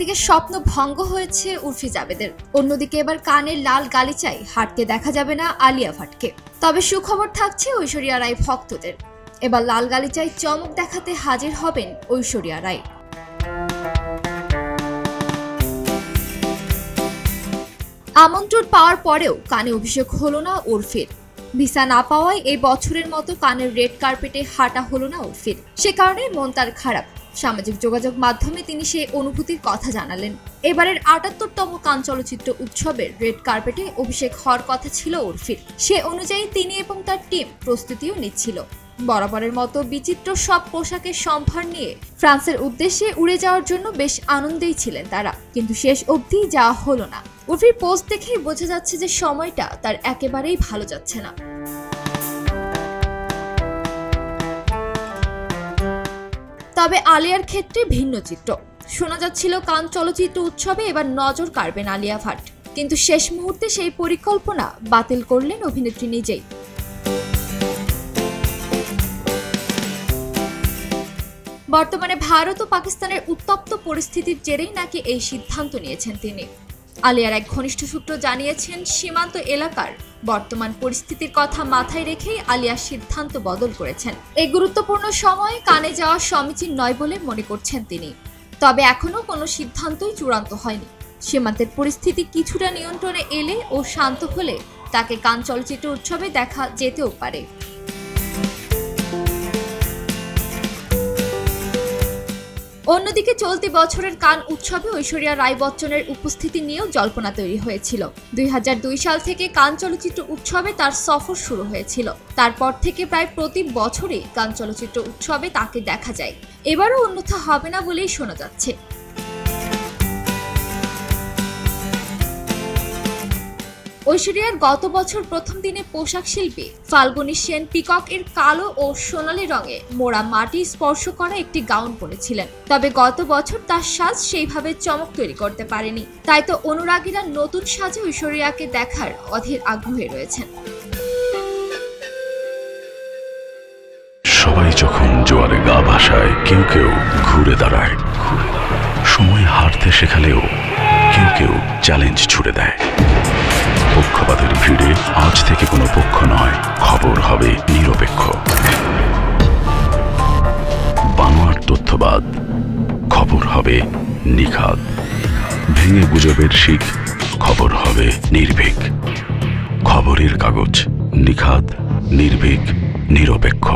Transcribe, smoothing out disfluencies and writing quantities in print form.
একদিকে স্বপ্ন ভঙ্গ হয়েছে উর্ফি জাবেদের, অন্যদিকে এবার কানের লাল গালিচায় হাঁটতে দেখা যাবে না আলিয়া ভাটকে। তবে সুখবর থাকছে ঐশ্বরিয়া রায় ভক্তদের, এবার লাল গালিচায় চমক দেখাতে হাজির হবেন ঐশ্বরিয়া রায়। আমন্ত্রণ পাওয়ার পরেও কানে অভিষেক হলো না উর্ফির। ভিসা না পাওয়ায় এই বছরের মতো কানের রেড কার্পেটে হাঁটা হলো না উর্ফির। সে কারণে মন তার খারাপ। সামাজিক যোগাযোগ মাধ্যমে তিনি সেই অনুভূতির কথা জানালেন। এবারের ৭৮তম কান চলচ্চিত্র উৎসবের রেড কার্পেটে অভিষেক হওয়ার কথা ছিল উর্ফির। সে অনুযায়ী তিনি এবং তার টিম প্রস্তুতিও নিচ্ছিল। বরাবরের মতো বিচিত্র সব পোশাকের সম্ভার নিয়ে ফ্রান্সের উদ্দেশ্যে উড়ে যাওয়ার জন্য বেশ আনন্দেই ছিলেন তারা, কিন্তু শেষ অবধি যাওয়া হলো না। উর্ফির পোস্ট দেখেই বোঝা যাচ্ছে যে সময়টা তার একেবারেই ভালো যাচ্ছে না। তবে আলিয়ার ক্ষেত্রে ভিন্ন চিত্র। শোনা যাচ্ছিল কান চলচ্চিত্র উৎসবে এবার নজর কাড়বেন আলিয়া ভাট, কিন্তু শেষ মুহূর্তে সেই পরিকল্পনা বাতিল করলেন অভিনেত্রী নিজেই। বর্তমানে ভারত ও পাকিস্তানের উত্তপ্ত পরিস্থিতির জেরেই নাকি এই সিদ্ধান্ত নিয়েছেন তিনি। আলিয়ার এক ঘনিষ্ঠ সূত্র জানিয়েছেন, সীমান্ত এলাকার বর্তমান পরিস্থিতির কথা মাথায় রেখেই আলিয়া সিদ্ধান্ত বদল করেছেন। এই গুরুত্বপূর্ণ সময়ে কানে যাওয়া সমীচীন নয় বলে মনে করছেন তিনি। তবে এখনো কোনো সিদ্ধান্তই চূড়ান্ত হয়নি। সীমান্তের পরিস্থিতি কিছুটা নিয়ন্ত্রণে এলে ও শান্ত হলে তাকে কান চলচ্চিত্র উৎসবে দেখা যেতেও পারে। অন্যদিকে চলতি বছরের কান উৎসবে ঐশ্বরিয়া রায় বচ্চনের উপস্থিতি নিয়েও জল্পনা তৈরি হয়েছিল। ২০০২ সাল থেকে কান চলচ্চিত্র উৎসবে তার সফর শুরু হয়েছিল। তারপর থেকে প্রায় প্রতি বছরই কান চলচ্চিত্র উৎসবে তাকে দেখা যায়। এবারও অন্যথা হবে না বলেই শোনা যাচ্ছে। ঐশ্বরিয়ার গত বছর প্রথম দিনে পোশাক শিল্পী ফাল্গুনী সেন পিকক এর কালো ও সোনালী রঙে মোড়া মাটি স্পর্শ করা একটি গাউন পরেছিলেন। তবে গত বছর তার সাজ সেইভাবে চমক তৈরি করতে পারেনি। তাই তো অনুরাগীরা নতুন সাজে ঐশ্বরিয়াকে দেখার অধীর আগ্রহে রয়েছেন। সবাই যখন জোয়ারে গা ভাসায়, কেউ কেউ ঘুরে দাঁড়ায়। সময় হারতে শেখালেও কেউ কেউ চ্যালেঞ্জ ছুড়ে দেয়। পক্ষপাতের ভিড়ে আজ থেকে কোনো পক্ষ নয়, খবর হবে নিরপেক্ষ। বানোয়ার তথ্যবাদ, খবর হবে নিখাদ। ভেঙে গুজবের শিখ, খবর হবে নির্ভীক। খবরের কাগজ, নিখাদ, নির্ভীক, নিরপেক্ষ।